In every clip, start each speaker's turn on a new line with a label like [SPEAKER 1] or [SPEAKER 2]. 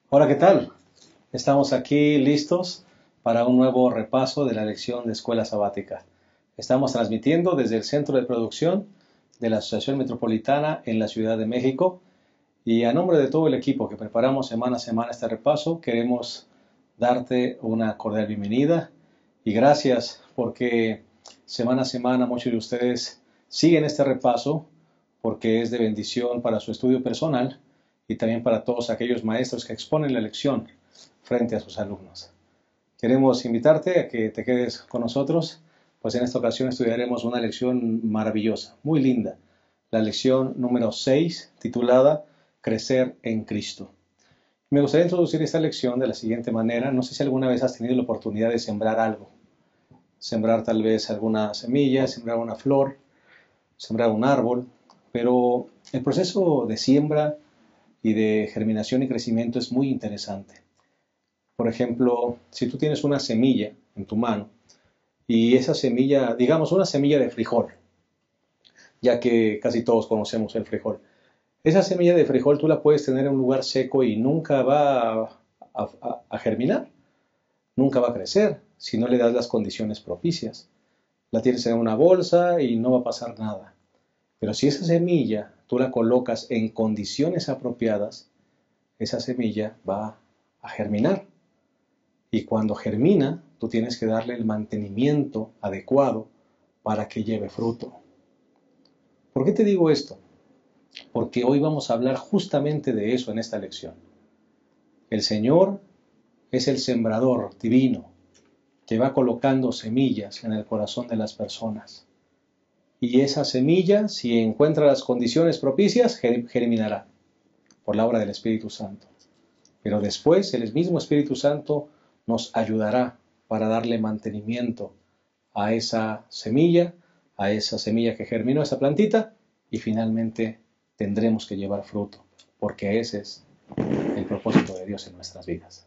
[SPEAKER 1] Hola, ¿qué tal? Estamos aquí listos para un nuevo repaso de la lección de Escuela Sabática. Estamos transmitiendo desde el Centro de Producción de la Asociación Metropolitana en la Ciudad de México y a nombre de todo el equipo que preparamos semana a semana este repaso, queremos darte una cordial bienvenida y gracias porque semana a semana muchos de ustedes siguen este repaso porque es de bendición para su estudio personal y también para todos aquellos maestros que exponen la lección frente a sus alumnos. Queremos invitarte a que te quedes con nosotros, pues en esta ocasión estudiaremos una lección maravillosa, muy linda, la lección número 6, titulada Crecer en Cristo. Me gustaría introducir esta lección de la siguiente manera. No sé si alguna vez has tenido la oportunidad de sembrar algo, sembrar tal vez alguna semilla, sembrar una flor, sembrar un árbol, pero el proceso de siembra y de germinación y crecimiento es muy interesante. Por ejemplo, si tú tienes una semilla en tu mano y esa semilla, digamos una semilla de frijol, ya que casi todos conocemos el frijol, esa semilla de frijol tú la puedes tener en un lugar seco y nunca va a germinar, nunca va a crecer si no le das las condiciones propicias. La tienes en una bolsa y no va a pasar nada. Pero si esa semilla tú la colocas en condiciones apropiadas, esa semilla va a germinar. Y cuando germina, tú tienes que darle el mantenimiento adecuado para que lleve fruto. ¿Por qué te digo esto? Porque hoy vamos a hablar justamente de eso en esta lección. El Señor es el sembrador divino que va colocando semillas en el corazón de las personas. Y esa semilla, si encuentra las condiciones propicias, germinará por la obra del Espíritu Santo. Pero después el mismo Espíritu Santo nos ayudará para darle mantenimiento a esa semilla que germinó esa plantita, y finalmente tendremos que llevar fruto, porque ese es el propósito de Dios en nuestras vidas.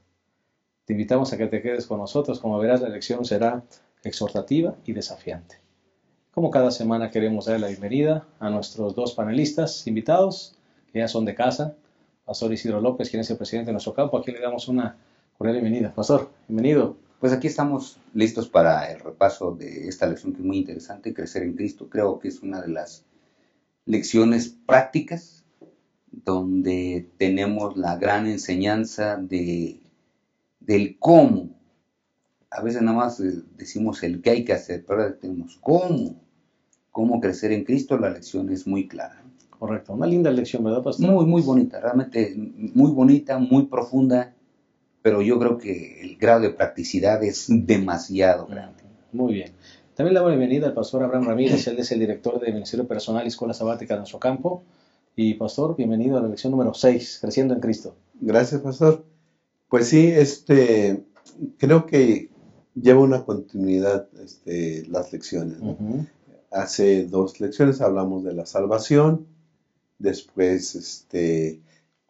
[SPEAKER 1] Te invitamos a que te quedes con nosotros. Como verás, la lección será exhortativa y desafiante. Como cada semana queremos dar la bienvenida a nuestros dos panelistas invitados, que ya son de casa, Pastor Isidro López, quien es el presidente de nuestro campo. Aquí le damos una cordial bienvenida. Pastor, bienvenido.
[SPEAKER 2] Pues aquí estamos listos para el repaso de esta lección que es muy interesante, Crecer en Cristo. Creo que es una de las lecciones prácticas donde tenemos la gran enseñanza del cómo. A veces nada más decimos el qué hay que hacer, pero ahora tenemos cómo crecer en Cristo. La lección es muy clara.
[SPEAKER 1] Correcto, una linda lección, ¿verdad, Pastor?
[SPEAKER 2] Muy, muy bonita, realmente muy bonita, muy profunda, pero yo creo que el grado de practicidad es demasiado grande.
[SPEAKER 1] Muy bien. También le damos la bienvenida al Pastor Abraham Ramírez. Él es el director de Ministerio Personal y Escuela Sabática de nuestro campo. Y Pastor, bienvenido a la lección número 6, Creciendo en Cristo.
[SPEAKER 3] Gracias, Pastor. Pues sí, creo que lleva una continuidad las lecciones, ¿no? Hace 2 lecciones hablamos de la salvación, después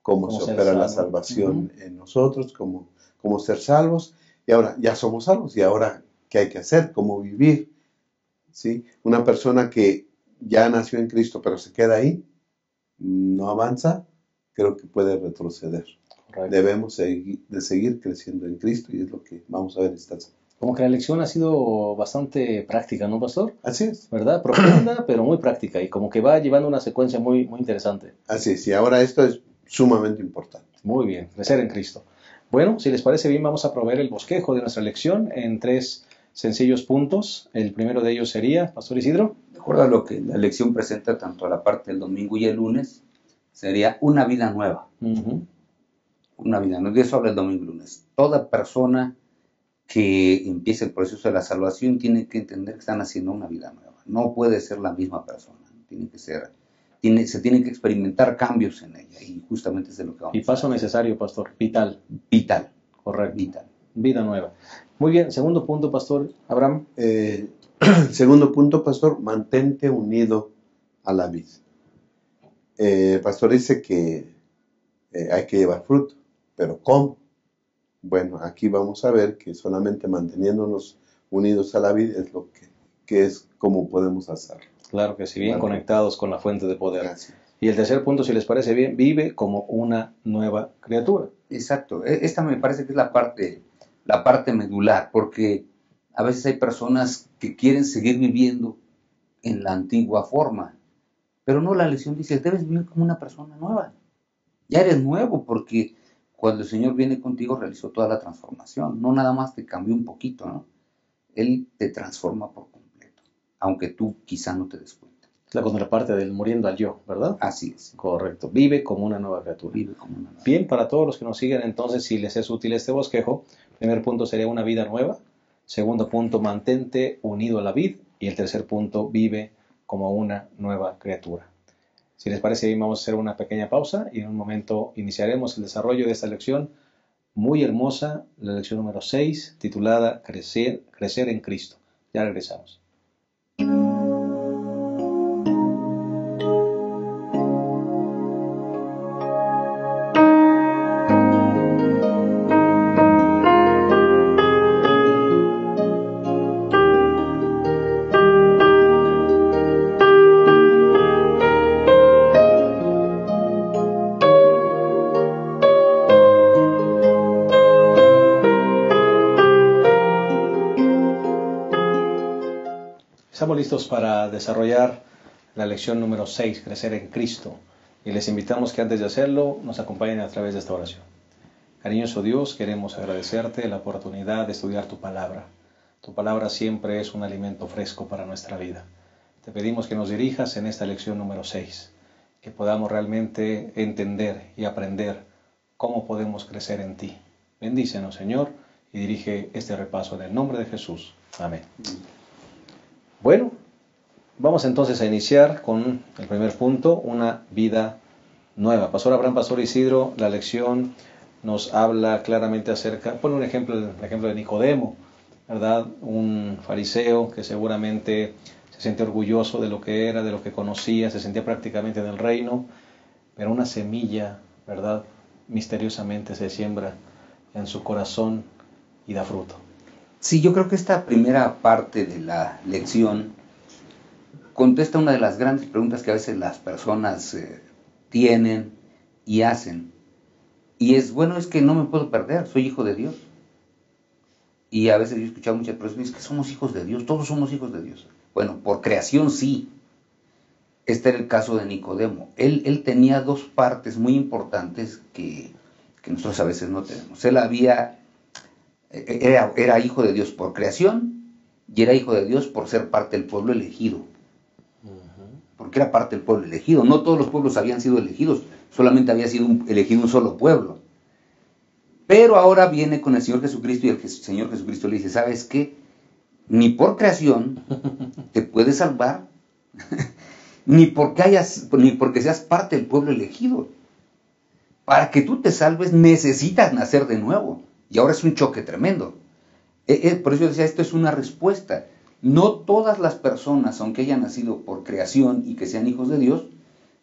[SPEAKER 3] cómo se opera la salvación en nosotros, cómo ser salvos, y ahora ya somos salvos, y ahora qué hay que hacer, cómo vivir, ¿sí? Una persona que ya nació en Cristo pero se queda ahí, no avanza, creo que puede retroceder. Correcto. Debemos de seguir creciendo en Cristo, y es lo que vamos a ver esta semana.
[SPEAKER 1] Como que la lección ha sido bastante práctica, ¿no, Pastor?
[SPEAKER 3] Así es.
[SPEAKER 1] ¿Verdad? Profunda, pero muy práctica, y como que va llevando una secuencia muy, muy interesante.
[SPEAKER 3] Así es, y ahora esto es sumamente importante.
[SPEAKER 1] Muy bien, crecer en Cristo. Bueno, si les parece bien, vamos a proveer el bosquejo de nuestra lección en 3 sencillos puntos. El primero de ellos sería, Pastor Isidro.
[SPEAKER 2] De acuerdo a lo que la lección presenta, tanto a la parte del domingo y el lunes, sería una vida nueva. Una vida nueva. De eso habla el domingo y el lunes. Toda persona que empiece el proceso de la salvación tiene que entender que están haciendo una vida nueva. No puede ser la misma persona. Se tienen que experimentar cambios en ella, y justamente es de lo que vamos a hablar.
[SPEAKER 1] Y paso necesario, Pastor, vital.
[SPEAKER 2] Vital.
[SPEAKER 1] Correcto.
[SPEAKER 2] Vital.
[SPEAKER 1] Vida nueva. Muy bien, segundo punto, Pastor Abraham.
[SPEAKER 3] Segundo punto, Pastor, mantente unido a la vid. Pastor dice que hay que llevar fruto, pero ¿cómo? Bueno, aquí vamos a ver que solamente manteniéndonos unidos a la vid es lo que es como podemos hacerlo.
[SPEAKER 1] Claro que sí, bien conectados con la fuente de poder.
[SPEAKER 3] Gracias.
[SPEAKER 1] Y el tercer punto, si les parece bien, vive como una nueva criatura.
[SPEAKER 2] Exacto. Esta me parece que es la parte medular, porque a veces hay personas que quieren seguir viviendo en la antigua forma, pero no, la lección dice, debes vivir como una persona nueva. Ya eres nuevo porque cuando el Señor viene contigo realizó toda la transformación, no nada más te cambió un poquito, ¿no? Él te transforma por completo, aunque tú quizá no te des cuenta.
[SPEAKER 1] Es la contraparte del muriendo al yo, ¿verdad?
[SPEAKER 2] Así es.
[SPEAKER 1] Correcto. Vive como una nueva criatura.
[SPEAKER 2] Vive como una nueva.
[SPEAKER 1] Bien, para todos los que nos siguen, entonces, si les es útil este bosquejo, primer punto sería una vida nueva. Segundo punto, mantente unido a la vid. Y el tercer punto, vive como una nueva criatura. Si les parece bien, vamos a hacer una pequeña pausa y en un momento iniciaremos el desarrollo de esta lección muy hermosa, la lección número 6, titulada Crecer en Cristo. Ya regresamos. Estamos listos para desarrollar la lección número 6, Crecer en Cristo. Y les invitamos que antes de hacerlo nos acompañen a través de esta oración. Cariñoso Dios, queremos agradecerte la oportunidad de estudiar tu palabra. Tu palabra siempre es un alimento fresco para nuestra vida. Te pedimos que nos dirijas en esta lección número 6, que podamos realmente entender y aprender cómo podemos crecer en ti. Bendícenos, Señor, y dirige este repaso en el nombre de Jesús. Amén. Bueno, vamos entonces a iniciar con el primer punto, una vida nueva. Pastor Abraham, Pastor Isidro, la lección nos habla claramente acerca, pone el ejemplo de Nicodemo, ¿verdad? Un fariseo que seguramente se sentía orgulloso de lo que era, de lo que conocía, se sentía prácticamente en el reino, pero una semilla, ¿verdad? Misteriosamente se siembra en su corazón y da fruto.
[SPEAKER 2] Sí, yo creo que esta primera parte de la lección contesta una de las grandes preguntas que a veces las personas tienen y hacen. Y es, bueno, es que no me puedo perder, soy hijo de Dios. Y a veces yo he escuchado muchas personas que somos hijos de Dios, todos somos hijos de Dios. Bueno, por creación sí. Este era el caso de Nicodemo. Él tenía dos partes muy importantes que nosotros a veces no tenemos. Él era hijo de Dios por creación y era hijo de Dios por ser parte del pueblo elegido. Porque era parte del pueblo elegido. No todos los pueblos habían sido elegidos, solamente había sido elegido un solo pueblo. Pero ahora viene con el Señor Jesucristo y el Señor Jesucristo le dice, ¿sabes qué? Ni por creación te puedes salvar, ni porque seas parte del pueblo elegido. Para que tú te salves necesitas nacer de nuevo. Y ahora es un choque tremendo. Por eso yo decía, esto es una respuesta. No todas las personas, aunque hayan nacido por creación y que sean hijos de Dios,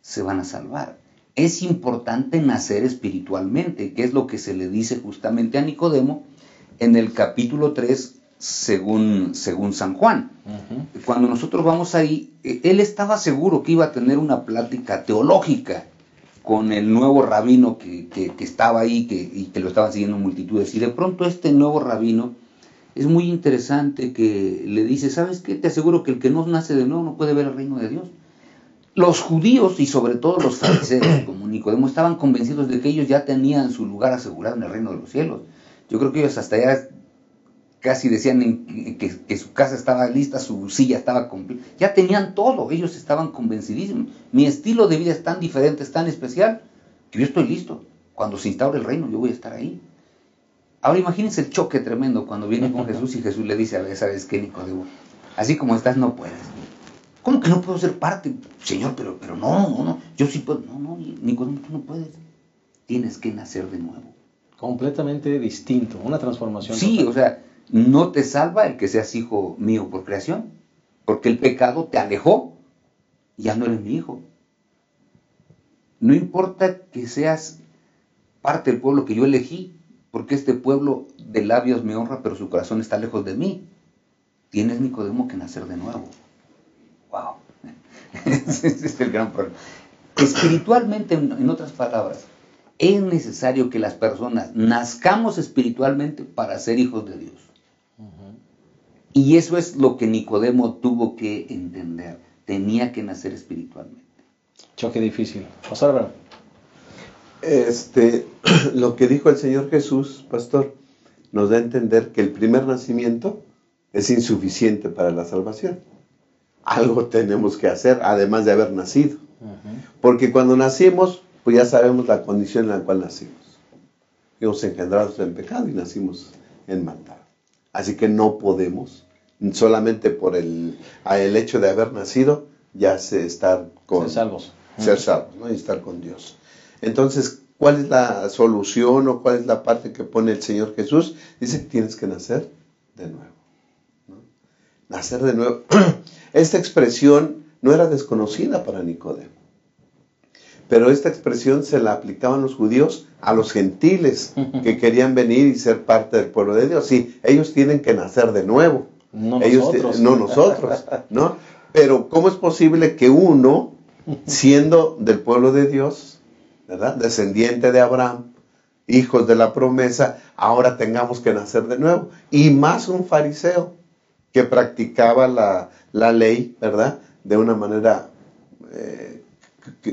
[SPEAKER 2] se van a salvar. Es importante nacer espiritualmente, que es lo que se le dice justamente a Nicodemo en el capítulo 3, según San Juan. Cuando nosotros vamos ahí, él estaba seguro que iba a tener una plática teológica con el nuevo rabino que estaba ahí y que lo estaban siguiendo multitudes. Y de pronto este nuevo rabino es muy interesante que le dice, ¿sabes qué? Te aseguro que el que no nace de nuevo no puede ver el reino de Dios. Los judíos y sobre todo los fariseos, como Nicodemo, estaban convencidos de que ellos ya tenían su lugar asegurado en el reino de los cielos. Yo creo que ellos hasta ya casi decían que su casa estaba lista, su silla estaba completa. Ya tenían todo, ellos estaban convencidísimos. Mi estilo de vida es tan diferente, es tan especial, que yo estoy listo. Cuando se instaure el reino, yo voy a estar ahí. Ahora imagínense el choque tremendo cuando viene con Jesús y Jesús le dice, a ver, ¿sabes qué, Nicodemo? Así como estás no puedes. ¿Cómo que no puedo ser parte? Señor, pero no, yo sí puedo. No, Nicodemo, tú no puedes. Tienes que nacer de nuevo.
[SPEAKER 1] Completamente distinto, una transformación.
[SPEAKER 2] Sí,
[SPEAKER 1] total.
[SPEAKER 2] O sea, no te salva el que seas hijo mío por creación, porque el pecado te alejó y ya no eres mi hijo. No importa que seas parte del pueblo que yo elegí, porque este pueblo de labios me honra, pero su corazón está lejos de mí. Tienes, Nicodemo, que nacer de nuevo. Wow. Ese es el gran problema. Espiritualmente, en otras palabras, es necesario que las personas nazcamos espiritualmente para ser hijos de Dios. Y eso es lo que Nicodemo tuvo que entender. Tenía que nacer espiritualmente.
[SPEAKER 1] Choque difícil. Pastor Abraham.
[SPEAKER 3] Lo que dijo el Señor Jesús, pastor, nos da a entender que el primer nacimiento es insuficiente para la salvación. Algo tenemos que hacer, además de haber nacido. Porque cuando nacimos, pues ya sabemos la condición en la cual nacimos. Fuimos engendrados en pecado y nacimos en maldad. Así que no podemos, solamente por el hecho de haber nacido, ya estar con... Ser salvos, ¿no? Y estar con Dios. Entonces, ¿cuál es la solución o cuál es la parte que pone el Señor Jesús? Dice que tienes que nacer de nuevo, ¿no? Nacer de nuevo. Esta expresión no era desconocida para Nicodemo, pero esta expresión se la aplicaban los judíos a los gentiles que querían venir y ser parte del pueblo de Dios. Sí, ellos tienen que nacer de nuevo.
[SPEAKER 1] No
[SPEAKER 3] nosotros, ¿no? Pero ¿cómo es posible que uno, siendo del pueblo de Dios, ¿verdad?, descendiente de Abraham, hijos de la promesa, ahora tengamos que nacer de nuevo? Y más un fariseo que practicaba la ley, ¿verdad?, de una manera,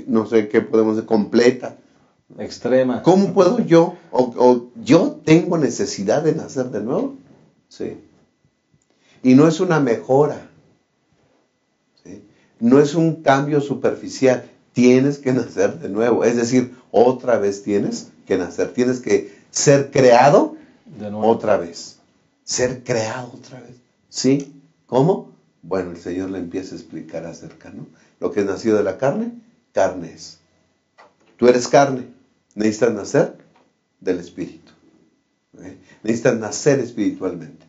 [SPEAKER 3] no sé qué podemos decir, completa,
[SPEAKER 1] extrema.
[SPEAKER 3] ¿Cómo puedo yo, o yo tengo necesidad de nacer de nuevo? Sí. Y no es una mejora, ¿sí? No es un cambio superficial. Tienes que nacer de nuevo. Es decir, otra vez tienes que nacer. Tienes que ser creado
[SPEAKER 1] de nuevo.
[SPEAKER 3] Otra vez. Ser creado otra vez. ¿Sí? ¿Cómo? Bueno, el Señor le empieza a explicar acerca, ¿no? Lo que es nacido de la carne, carne es. Tú eres carne. Necesitas nacer del Espíritu. ¿Okay? Necesitas nacer espiritualmente.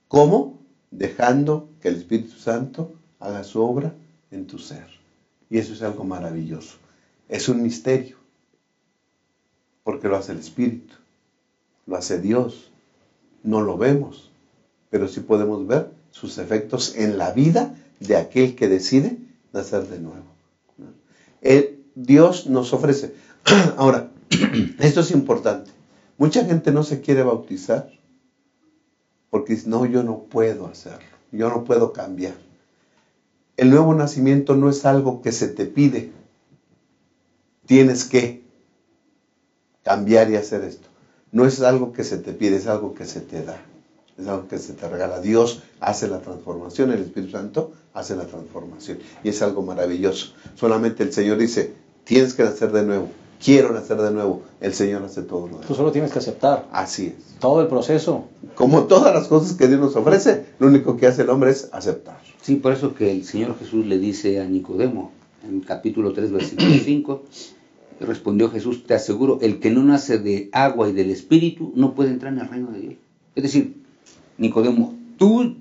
[SPEAKER 3] ¿Cómo? Dejando que el Espíritu Santo haga su obra en tu ser. Y eso es algo maravilloso. Es un misterio. Porque lo hace el Espíritu. Lo hace Dios. No lo vemos. Pero sí podemos ver sus efectos en la vida de aquel que decide nacer de nuevo. Dios nos ofrece. Ahora, esto es importante. Mucha gente no se quiere bautizar porque dice, no, yo no puedo hacerlo. Yo no puedo cambiar. El nuevo nacimiento no es algo que se te pide. Tienes que cambiar y hacer esto. No es algo que se te pide, es algo que se te da. Es algo que se te regala. Dios hace la transformación, el Espíritu Santo hace la transformación. Y es algo maravilloso. Solamente el Señor dice, tienes que nacer de nuevo. Quiero nacer de nuevo. El Señor hace todo nuevo.
[SPEAKER 1] Tú solo tienes que aceptar.
[SPEAKER 3] Así es.
[SPEAKER 1] Todo el proceso.
[SPEAKER 3] Como todas las cosas que Dios nos ofrece, lo único que hace el hombre es aceptar.
[SPEAKER 2] Sí, por eso que el Señor Jesús le dice a Nicodemo, en capítulo 3, versículo 5, respondió Jesús, te aseguro, el que no nace de agua y del Espíritu no puede entrar en el reino de Dios. Es decir, Nicodemo, tú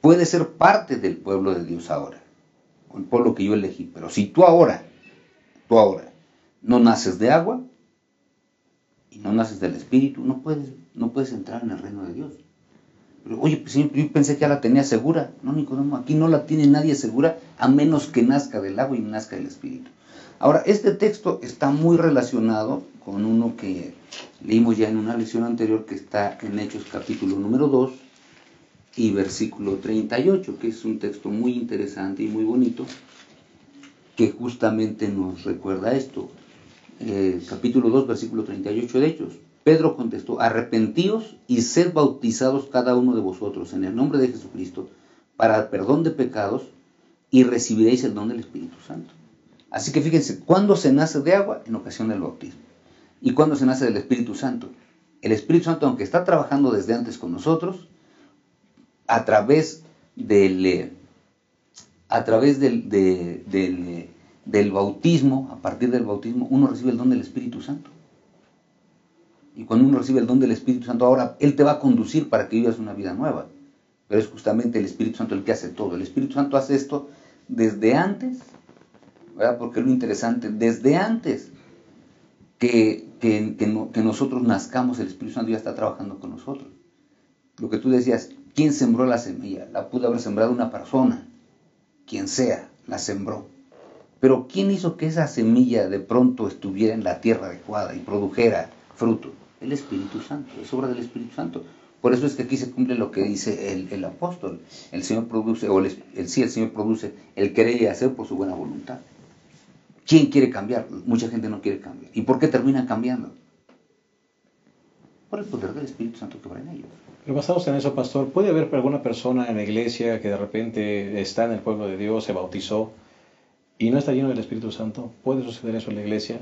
[SPEAKER 2] puedes ser parte del pueblo de Dios ahora, el pueblo que yo elegí, pero si tú ahora no naces de agua y no naces del Espíritu, no puedes entrar en el reino de Dios. Pero, oye, pues, yo pensé que ya la tenía segura. No, Nicodemo, aquí no la tiene nadie segura a menos que nazca del agua y nazca del Espíritu. Ahora, este texto está muy relacionado con uno que leímos ya en una lección anterior, que está en Hechos capítulo número 2 y versículo 38, que es un texto muy interesante y muy bonito, que justamente nos recuerda esto. Capítulo 2, versículo 38 de Hechos. Pedro contestó, arrepentíos y sed bautizados cada uno de vosotros en el nombre de Jesucristo para el perdón de pecados y recibiréis el don del Espíritu Santo. Así que fíjense, ¿cuándo se nace de agua? En ocasión del bautismo. ¿Y cuándo se nace del Espíritu Santo? El Espíritu Santo, aunque está trabajando desde antes con nosotros, a través del bautismo, a partir del bautismo, uno recibe el don del Espíritu Santo. Y cuando uno recibe el don del Espíritu Santo, ahora Él te va a conducir para que vivas una vida nueva. Pero es justamente el Espíritu Santo el que hace todo. El Espíritu Santo hace esto desde antes, ¿verdad? Porque lo interesante, desde antes que nosotros nazcamos, el Espíritu Santo ya está trabajando con nosotros. Lo que tú decías, ¿quién sembró la semilla? La pudo haber sembrado una persona, quien sea, la sembró. Pero ¿quién hizo que esa semilla de pronto estuviera en la tierra adecuada y produjera fruto? El Espíritu Santo, es obra del Espíritu Santo. Por eso es que aquí se cumple lo que dice el apóstol. El Señor produce, el Señor produce el querer y hacer por su buena voluntad. ¿Quién quiere cambiar? Mucha gente no quiere cambiar. ¿Y por qué terminan cambiando? Por el poder del Espíritu Santo que va en ellos.
[SPEAKER 1] Pero basados en eso, pastor, ¿puede haber alguna persona en la iglesia que de repente está en el pueblo de Dios, se bautizó y no está lleno del Espíritu Santo? ¿Puede suceder eso en la iglesia?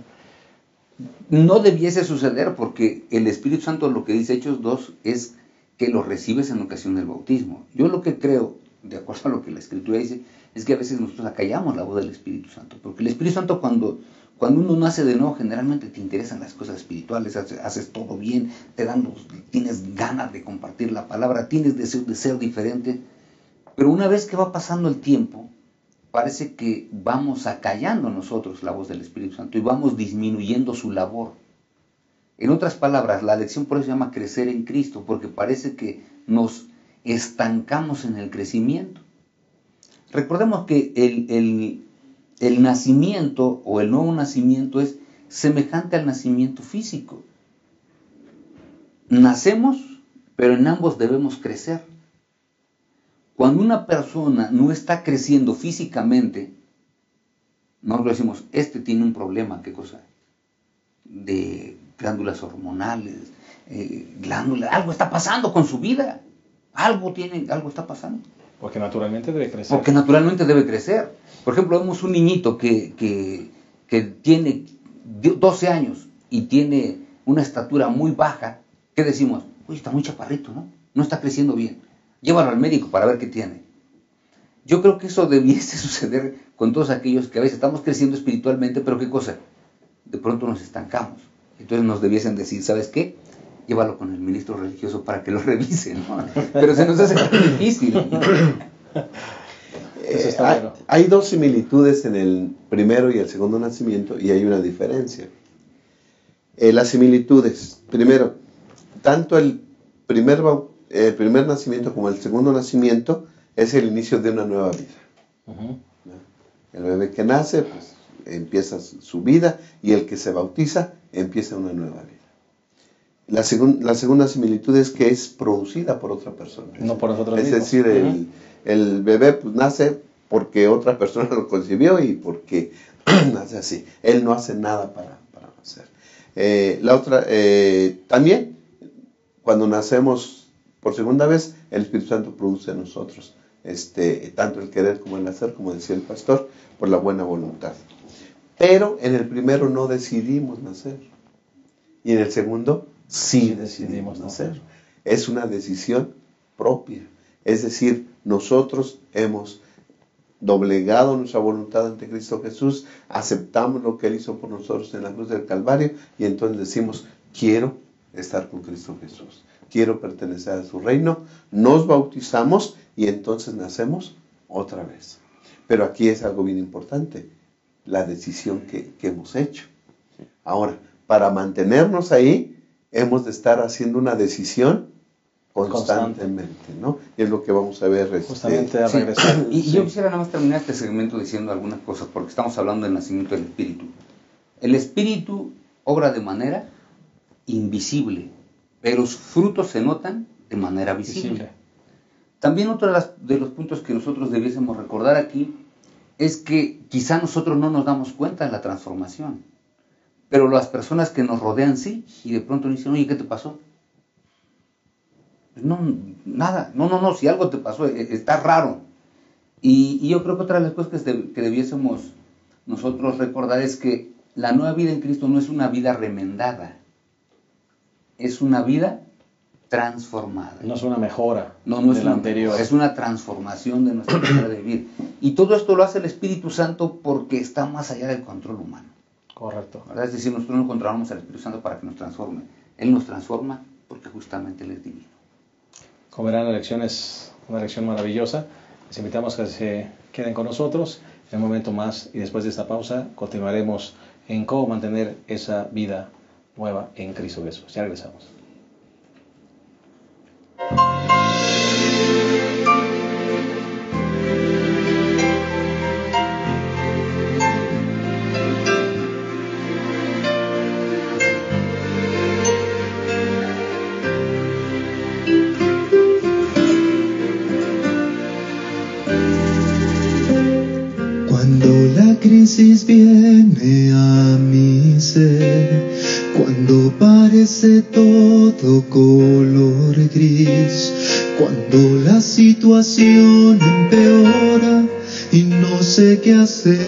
[SPEAKER 2] No debiese suceder, porque el Espíritu Santo, lo que dice Hechos 2, es que lo recibes en ocasión del bautismo. Yo lo que creo, de acuerdo a lo que la Escritura dice, es que a veces nosotros acallamos la voz del Espíritu Santo, porque el Espíritu Santo cuando uno nace de nuevo, generalmente te interesan las cosas espirituales, haces todo bien, tienes ganas de compartir la palabra, tienes deseo de ser diferente, pero una vez que va pasando el tiempo, parece que vamos acallando nosotros la voz del Espíritu Santo y vamos disminuyendo su labor. En otras palabras, la lección por eso se llama crecer en Cristo, porque parece que nos estancamos en el crecimiento. Recordemos que el nacimiento o el nuevo nacimiento es semejante al nacimiento físico. Nacemos, pero en ambos debemos crecer. Cuando una persona no está creciendo físicamente, nosotros decimos, este tiene un problema, ¿qué cosa? De glándulas hormonales, glándulas, algo está pasando con su vida, algo está pasando.
[SPEAKER 1] Porque naturalmente debe crecer.
[SPEAKER 2] Porque naturalmente debe crecer. Por ejemplo, vemos un niñito que tiene 12 años y tiene una estatura muy baja. ¿Qué decimos? Uy, está muy chaparrito, ¿no? No está creciendo bien. Llévalo al médico para ver qué tiene. Yo creo que eso debiese suceder con todos aquellos que a veces estamos creciendo espiritualmente, pero ¿qué cosa? De pronto nos estancamos. Entonces nos debiesen decir, ¿sabes qué? Llévalo con el ministro religioso para que lo revise, ¿no? Pero se nos hace muy difícil.
[SPEAKER 3] Hay dos similitudes en el primero y el segundo nacimiento y hay una diferencia. Las similitudes, primero, tanto el primer nacimiento como el segundo nacimiento es el inicio de una nueva vida. Uh-huh. El bebé que nace, pues empieza su vida, y el que se bautiza empieza una nueva vida. La segunda similitud es que es producida por otra persona.
[SPEAKER 1] No por nosotros
[SPEAKER 3] mismos. Es
[SPEAKER 1] mismos.
[SPEAKER 3] decir, el bebé pues nace porque otra persona lo concibió y porque nace así. Él no hace nada para nacer. También, cuando nacemos por segunda vez, el Espíritu Santo produce en nosotros tanto el querer como el hacer, como decía el pastor, por la buena voluntad. Pero en el primero no decidimos nacer. Y en el segundo sí decidimos nacer. Es una decisión propia. Es decir, nosotros hemos doblegado nuestra voluntad ante Cristo Jesús, aceptamos lo que Él hizo por nosotros en la cruz del Calvario, y entonces decimos, quiero estar con Cristo Jesús, quiero pertenecer a su reino, nos bautizamos y entonces nacemos otra vez. Pero aquí es algo bien importante, la decisión que hemos hecho. Ahora, para mantenernos ahí, hemos de estar haciendo una decisión constantemente, ¿no? Y es lo que vamos a ver.
[SPEAKER 1] Justamente a regresar.
[SPEAKER 2] Y yo quisiera nada más terminar este segmento diciendo algunas cosas, porque estamos hablando del nacimiento del Espíritu. El Espíritu obra de manera invisible, pero sus frutos se notan de manera visible. También otro de los puntos que nosotros debiésemos recordar aquí es que quizá nosotros no nos damos cuenta de la transformación, pero las personas que nos rodean sí, y de pronto dicen, oye, ¿qué te pasó? Pues no, nada, no, si algo te pasó, está raro. Y yo creo que otra de las cosas que debiésemos nosotros recordar es que la nueva vida en Cristo no es una vida remendada, es una vida transformada.
[SPEAKER 1] No es una mejora
[SPEAKER 2] de la anterior. Es una transformación de nuestra manera de vivir. Y todo esto lo hace el Espíritu Santo porque está más allá del control humano.
[SPEAKER 1] Correcto.
[SPEAKER 2] ¿Verdad? Es decir, nosotros no controlamos al Espíritu Santo para que nos transforme. Él nos transforma porque justamente Él es divino.
[SPEAKER 1] Como verán, la lección es una lección maravillosa. Les invitamos a que se queden con nosotros en un momento más, y después de esta pausa continuaremos en cómo mantener esa vida nueva en Cristo Jesús. Ya regresamos.
[SPEAKER 4] crisis viene a mi ser, cuando parece todo color gris, cuando la situación empeora y no sé qué hacer,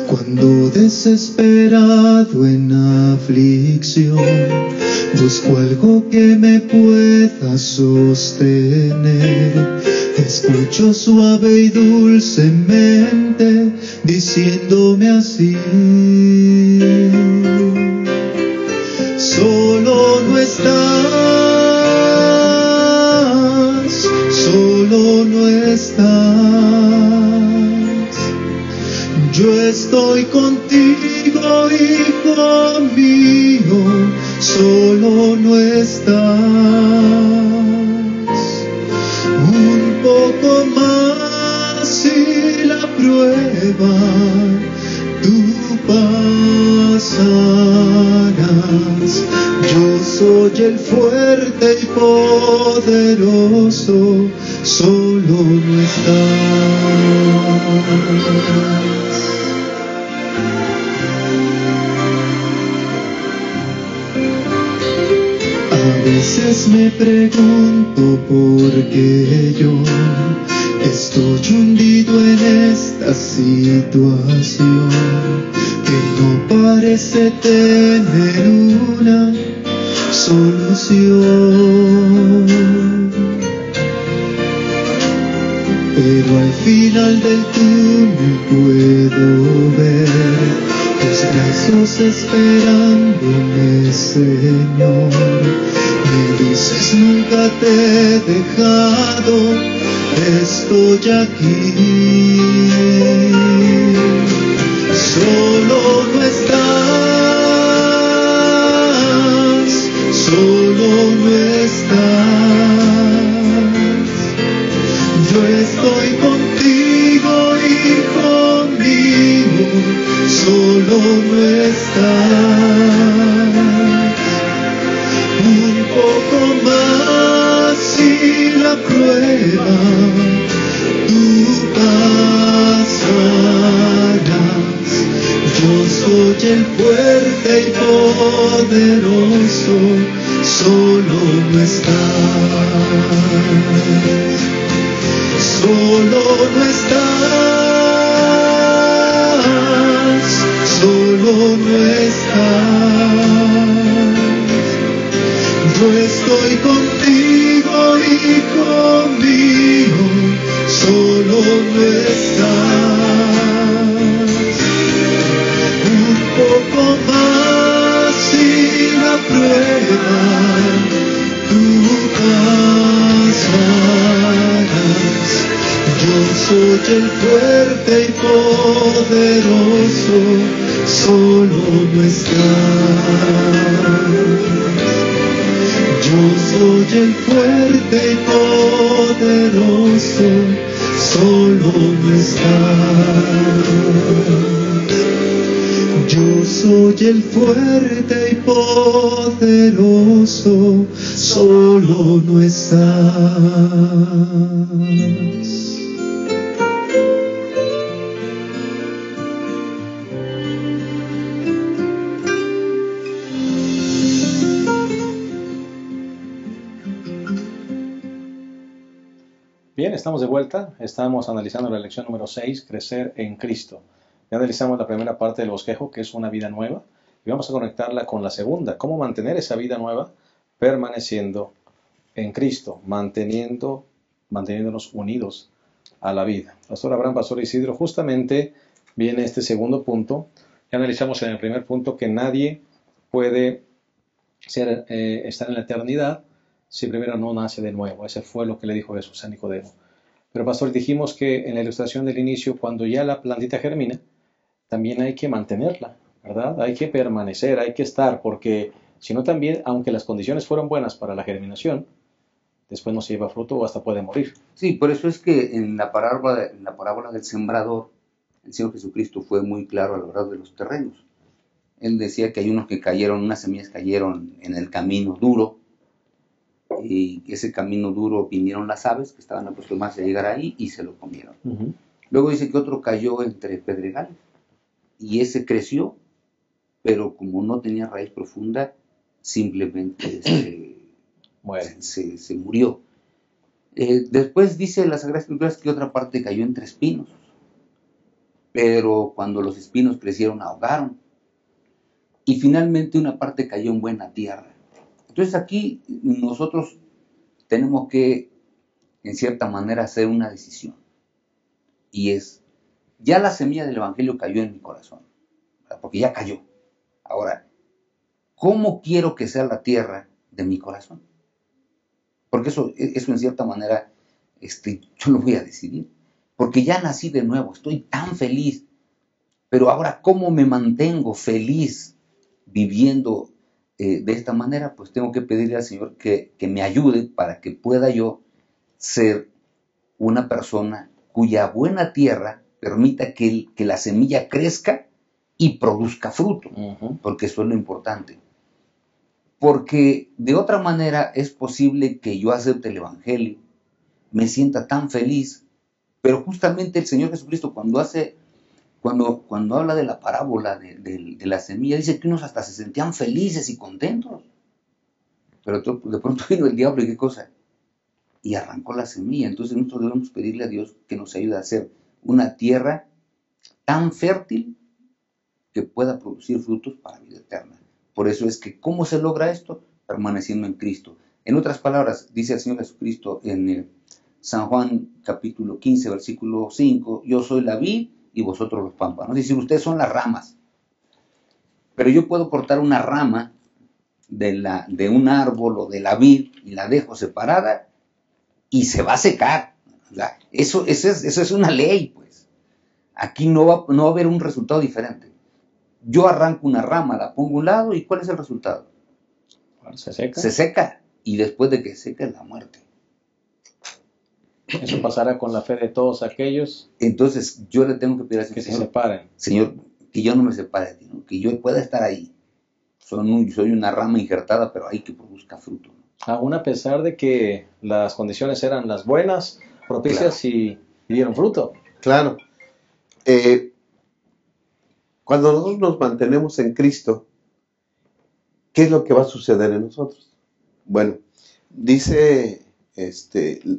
[SPEAKER 4] cuando desesperado en aflicción busco algo que me pueda sostener, escucho suave y dulcemente diciéndome así: solo no estás, solo no estás, yo estoy contigo, hijo mío, solo no estás. Un poco más y la prueba tú pasarás. Yo soy el fuerte y poderoso, solo no estás. A veces me pregunto por qué yo estoy hundido en esta situación que no parece tener una solución. Pero al final del túnel puedo ver tus brazos esperándome, Señor. Me dices: nunca te he dejado, estoy aquí. Solo no estás, solo no estás. Yo estoy contigo, hijo mío, solo no estás. Un poco más y la prueba tú pasarás. Yo soy el fuerte y poderoso, solo no estás. Solo no estás, solo no estás. Yo estoy contigo, hijo mío, solo no estás. Un poco más y la prueba tú pasarás. Yo soy el fuerte y poderoso, solo no estás. Yo soy el fuerte y poderoso, solo no estás. Yo soy el fuerte y poderoso, solo no estás.
[SPEAKER 1] Bien, estamos de vuelta. Estamos analizando la lección número 6, Crecer en Cristo. Ya analizamos la primera parte del bosquejo, que es una vida nueva, y vamos a conectarla con la segunda, cómo mantener esa vida nueva permaneciendo en Cristo, manteniéndonos unidos a la vida. Pastor Abraham, Pastor Isidro, justamente viene este segundo punto. Ya analizamos en el primer punto que nadie puede estar en la eternidad si primero no nace de nuevo. Ese fue lo que le dijo Jesús a Nicodemo. Pero, pastor, dijimos que en la ilustración del inicio, cuando ya la plantita germina, también hay que mantenerla, ¿verdad? Hay que permanecer, hay que estar, porque si no también, aunque las condiciones fueron buenas para la germinación, después no se lleva fruto o hasta puede morir.
[SPEAKER 2] Sí, por eso es que en la parábola del sembrador, el Señor Jesucristo fue muy claro a lo largo de los terrenos. Él decía que hay unas semillas cayeron en el camino duro, Y ese camino duro vinieron las aves que estaban acostumbradas a llegar ahí y se lo comieron.
[SPEAKER 1] Ujú.
[SPEAKER 2] Luego dice que otro cayó entre pedregales y ese creció, pero como no tenía raíz profunda, simplemente
[SPEAKER 1] Muere.
[SPEAKER 2] se murió. Después dice las Sagradas Escrituras que otra parte cayó entre espinos, pero cuando los espinos crecieron ahogaron. Y finalmente una parte cayó en buena tierra. Entonces aquí nosotros tenemos que, en cierta manera, hacer una decisión. Y es, ya la semilla del Evangelio cayó en mi corazón, ¿verdad? Porque ya cayó. Ahora, ¿cómo quiero que sea la tierra de mi corazón? Porque eso en cierta manera, yo lo voy a decidir. Porque ya nací de nuevo, estoy tan feliz. Pero ahora, ¿cómo me mantengo feliz viviendo de esta manera? Pues tengo que pedirle al Señor que me ayude para que pueda yo ser una persona cuya buena tierra permita que la semilla crezca y produzca fruto.
[SPEAKER 1] Ujú.
[SPEAKER 2] Porque eso es lo importante. Porque de otra manera es posible que yo acepte el Evangelio, me sienta tan feliz, pero justamente el Señor Jesucristo cuando habla de la parábola de la semilla, dice que unos hasta se sentían felices y contentos. Pero de pronto vino el diablo y qué cosa, y arrancó la semilla. Entonces nosotros debemos pedirle a Dios que nos ayude a hacer una tierra tan fértil que pueda producir frutos para vida eterna. Por eso es que, ¿cómo se logra esto? Permaneciendo en Cristo. En otras palabras, dice el Señor Jesucristo en San Juan capítulo 15, versículo 5, yo soy la vid y vosotros los pámpanos. Es decir, ustedes son las ramas. Pero yo puedo cortar una rama de un árbol o de la vid y la dejo separada y se va a secar. O sea, eso es una ley, pues. Aquí no va a haber un resultado diferente. Yo arranco una rama, la pongo a un lado y ¿cuál es el resultado?
[SPEAKER 1] Se seca.
[SPEAKER 2] Se seca y después de que seca es la muerte.
[SPEAKER 1] Eso pasará con la fe de todos aquellos
[SPEAKER 2] Entonces yo le tengo que pedir al
[SPEAKER 1] que se
[SPEAKER 2] Señor,
[SPEAKER 1] separen.
[SPEAKER 2] Señor, que yo no me separe de ti, ¿no? Que yo pueda estar ahí. Soy una rama injertada, pero hay que produzca fruto, ¿no?
[SPEAKER 1] Aún a pesar de que las condiciones eran las buenas, propicias y dieron fruto.
[SPEAKER 3] Claro. Cuando nosotros nos mantenemos en Cristo, ¿qué es lo que va a suceder en nosotros? Bueno, dice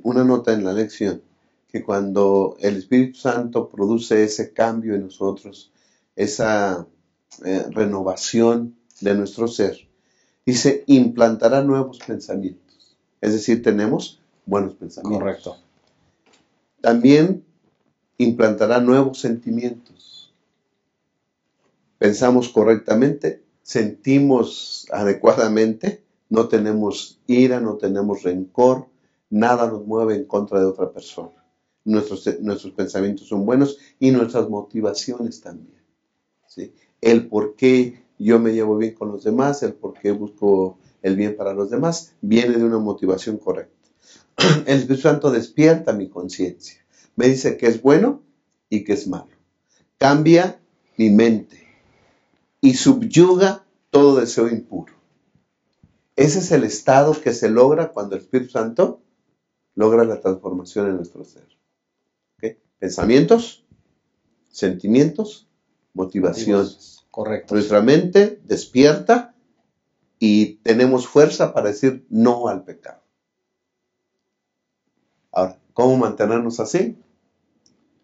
[SPEAKER 3] una nota en la lección que cuando el Espíritu Santo produce ese cambio en nosotros, esa renovación de nuestro ser, dice, implantará nuevos pensamientos. Es decir, tenemos buenos pensamientos.
[SPEAKER 1] Correcto.
[SPEAKER 3] También implantará nuevos sentimientos. Pensamos correctamente, sentimos adecuadamente, no tenemos ira, no tenemos rencor, nada nos mueve en contra de otra persona. Nuestros pensamientos son buenos y nuestras motivaciones también, ¿sí? El por qué yo me llevo bien con los demás, el por qué busco el bien para los demás, viene de una motivación correcta. El Espíritu Santo despierta mi conciencia, me dice que es bueno y que es malo. Cambia mi mente y subyuga todo deseo impuro. Ese es el estado que se logra cuando el Espíritu Santo logra la transformación en nuestro ser. ¿Okay? Pensamientos, sentimientos, motivaciones.
[SPEAKER 1] Correcto.
[SPEAKER 3] Nuestra mente despierta y tenemos fuerza para decir no al pecado. Ahora, ¿cómo mantenernos así?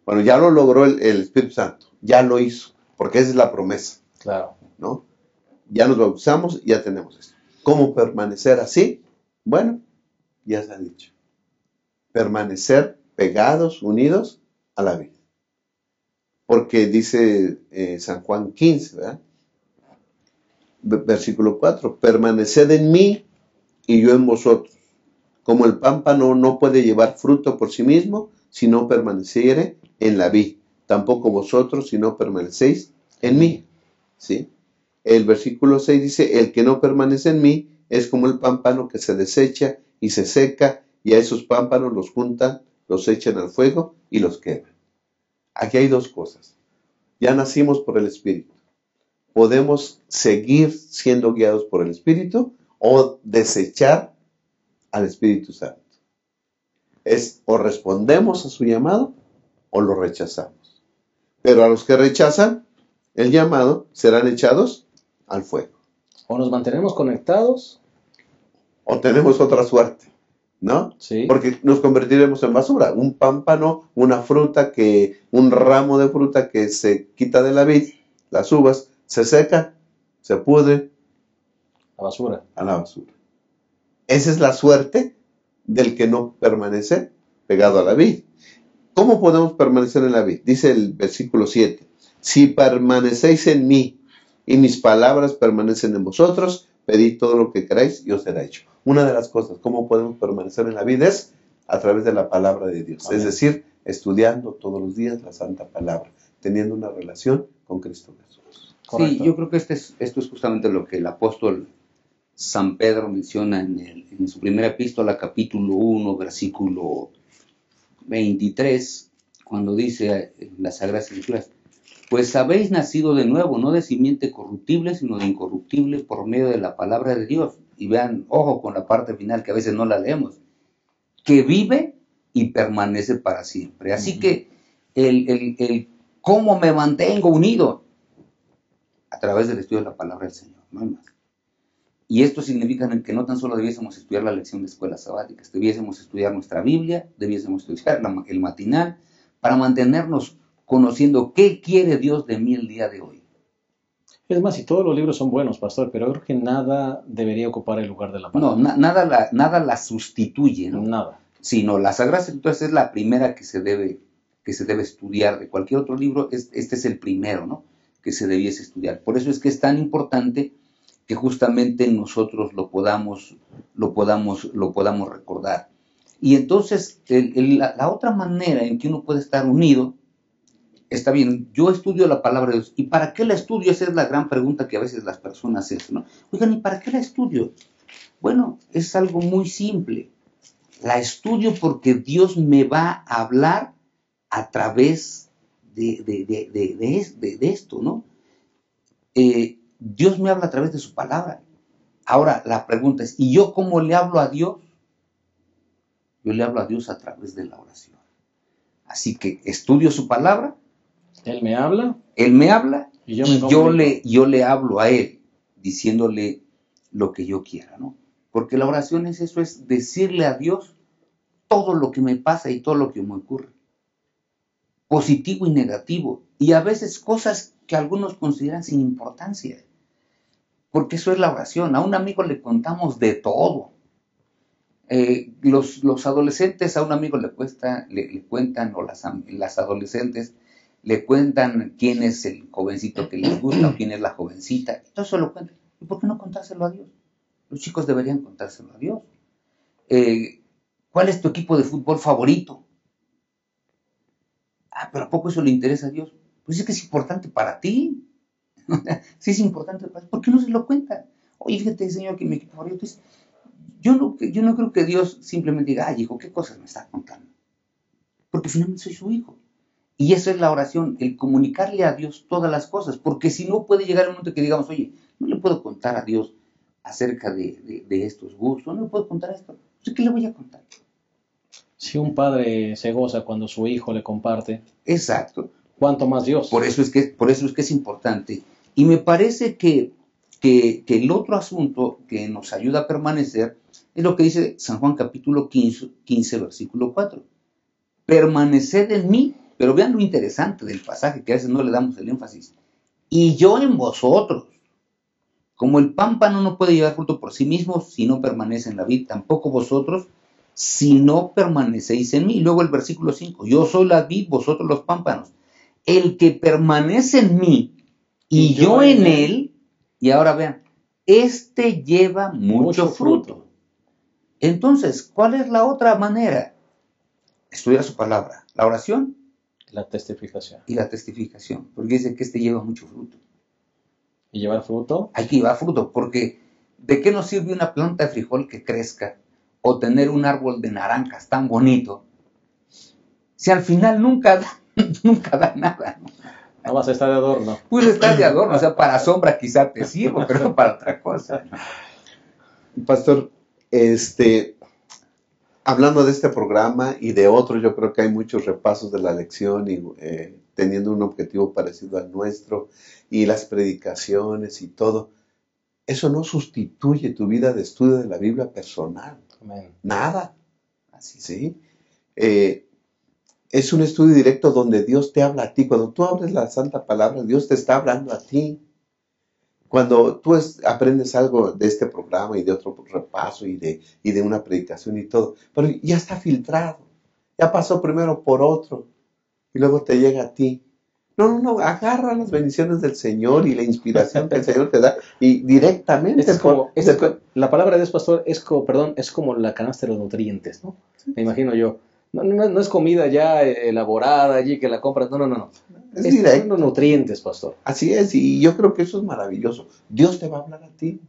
[SPEAKER 3] Bueno, ya lo logró el Espíritu Santo, ya lo hizo, porque esa es la promesa.
[SPEAKER 1] Claro.
[SPEAKER 3] ¿No? Ya nos bautizamos, ya tenemos esto. ¿Cómo permanecer así? Bueno, ya se ha dicho. Permanecer pegados, unidos a la vida. Porque dice San Juan 15, ¿verdad? Versículo 4, permaneced en mí y yo en vosotros. Como el pámpano no puede llevar fruto por sí mismo si no permaneciere en la vid. Tampoco vosotros si no permanecéis en mí. ¿Sí? El versículo 6 dice, el que no permanece en mí es como el pámpano que se desecha y se seca, y a esos pámpanos los juntan, los echan al fuego y los queman. Aquí hay dos cosas. Ya nacimos por el Espíritu. Podemos seguir siendo guiados por el Espíritu o desechar al Espíritu Santo. Es o respondemos a su llamado o lo rechazamos. Pero a los que rechazan el llamado serán echados al fuego.
[SPEAKER 1] O nos mantenemos conectados.
[SPEAKER 3] O tenemos otra suerte, ¿no?
[SPEAKER 1] Sí.
[SPEAKER 3] Porque nos convertiremos en basura. Un pámpano, un ramo de fruta que se quita de la vid, las uvas, se seca, se pudre
[SPEAKER 1] La basura.
[SPEAKER 3] a la basura. Esa es la suerte del que no permanece pegado a la vid. ¿Cómo podemos permanecer en la vid? Dice el versículo 7. Si permanecéis en mí y mis palabras permanecen en vosotros, pedid todo lo que queráis y os será hecho. Una de las cosas, cómo podemos permanecer en la vid es a través de la palabra de Dios.
[SPEAKER 1] Amén.
[SPEAKER 3] Es decir, estudiando todos los días la santa palabra, teniendo una relación con Cristo Jesús.
[SPEAKER 1] Correcto.
[SPEAKER 2] Sí, yo creo que esto es justamente lo que el apóstol San Pedro menciona en su primera epístola, capítulo 1, versículo 23, cuando dice en las Sagradas Escrituras: pues habéis nacido de nuevo, no de simiente corruptible, sino de incorruptible, por medio de la palabra de Dios. Y vean, ojo con la parte final, que a veces no la leemos, que vive y permanece para siempre. Así que el cómo me mantengo unido a través del estudio de la palabra del Señor, no hay más. Y esto significa que no tan solo debiésemos estudiar la lección de escuelas sabáticas, debiésemos estudiar nuestra Biblia, debiésemos estudiar el matinal, para mantenernos conociendo qué quiere Dios de mí el día de hoy.
[SPEAKER 1] Es más, y todos los libros son buenos, pastor, pero creo que nada debería ocupar el lugar de la palabra.
[SPEAKER 2] No, nada la sustituye, ¿no?
[SPEAKER 1] Nada.
[SPEAKER 2] Sino las Sagradas Escrituras es la primera que se debe estudiar. De cualquier otro libro, este es el primero, ¿no?, que se debiese estudiar. Por eso es que es tan importante que justamente nosotros lo podamos recordar. Y entonces, la otra manera en que uno puede estar unido, está bien, yo estudio la palabra de Dios. ¿Y para qué la estudio? Esa es la gran pregunta que a veces las personas hacen, ¿no? Oigan, ¿y para qué la estudio? Bueno, es algo muy simple. La estudio porque Dios me va a hablar a través de esto, ¿no? Dios me habla a través de su palabra. Ahora, la pregunta es, ¿y yo cómo le hablo a Dios? Yo le hablo a Dios a través de la oración. Así que estudio su palabra.
[SPEAKER 1] Él me habla.
[SPEAKER 2] Él me habla
[SPEAKER 1] Y yo
[SPEAKER 2] yo le hablo a Él, diciéndole lo que yo quiera, ¿no? Porque la oración es eso, es decirle a Dios todo lo que me pasa y todo lo que me ocurre. Positivo y negativo. Y a veces cosas que algunos consideran sin importancia. Porque eso es la oración. A un amigo le contamos de todo. Los adolescentes a un amigo le cuentan, o las adolescentes le cuentan quién es el jovencito que les gusta o quién es la jovencita. Todo eso lo cuentan. ¿Y por qué no contárselo a Dios? Los chicos deberían contárselo a Dios. ¿Cuál es tu equipo de fútbol favorito? Pero ¿a poco eso le interesa a Dios? Pues es que es importante para ti. Si es importante para ti, ¿por qué no se lo cuentan? Oye, fíjate, Señor, que mi equipo favorito es... Yo no creo que Dios simplemente diga, ay, hijo, ¿qué cosas me está contando? Porque finalmente soy su hijo. Y eso es la oración, el comunicarle a Dios todas las cosas. Porque si no, puede llegar el momento que digamos, oye, no le puedo contar a Dios acerca de estos gustos, no le puedo contar esto. Entonces, ¿qué le voy a contar?
[SPEAKER 1] Si un padre se goza cuando su hijo le comparte,
[SPEAKER 2] Exacto.
[SPEAKER 1] ¿cuánto más Dios?
[SPEAKER 2] Por eso es que es importante. Y me parece que el otro asunto que nos ayuda a permanecer es lo que dice San Juan capítulo 15 versículo 4. Permaneced en mí, pero vean lo interesante del pasaje, que a veces no le damos el énfasis. Y yo en vosotros. Como el pámpano no puede llevar fruto por sí mismo si no permanece en la vid, tampoco vosotros si no permanecéis en mí. Y luego el versículo 5. Yo soy la vid, vosotros los pámpanos. El que permanece en mí y yo en él, y ahora vean, este lleva mucho fruto. Entonces, ¿cuál es la otra manera? Estudiar su palabra, la oración,
[SPEAKER 1] La testificación.
[SPEAKER 2] y la testificación, porque dice que este lleva mucho fruto.
[SPEAKER 1] ¿Y llevar fruto?
[SPEAKER 2] Hay que llevar fruto, porque ¿de qué nos sirve una planta de frijol que crezca o tener un árbol de naranjas tan bonito si al final nunca da nada, ¿no?
[SPEAKER 1] No vas a estar de adorno.
[SPEAKER 2] Pues estar de adorno, o sea, para sombra quizá te sirva, pero no para otra cosa.
[SPEAKER 3] Pastor, hablando de este programa y de otros, yo creo que hay muchos repasos de la lección y teniendo un objetivo parecido al nuestro y las predicaciones y todo. Eso no sustituye tu vida de estudio de la Biblia personal.
[SPEAKER 1] Amén.
[SPEAKER 3] Nada. Así, ¿sí? Es un estudio directo donde Dios te habla a ti. Cuando tú abres la Santa Palabra, Dios te está hablando a ti. Cuando tú aprendes algo de este programa y de otro repaso y de una predicación y todo, pero ya está filtrado, ya pasó primero por otro y luego te llega a ti. No, agarra las bendiciones del Señor y la inspiración que el Señor te da y directamente.
[SPEAKER 1] La palabra de Dios, pastor, es como la canasta de los nutrientes, ¿no? Me imagino yo. No es comida ya elaborada allí que la compras, no.
[SPEAKER 3] Es directo.
[SPEAKER 1] Son los nutrientes, pastor.
[SPEAKER 3] Así es, y yo creo que eso es maravilloso. Dios te va a hablar a ti.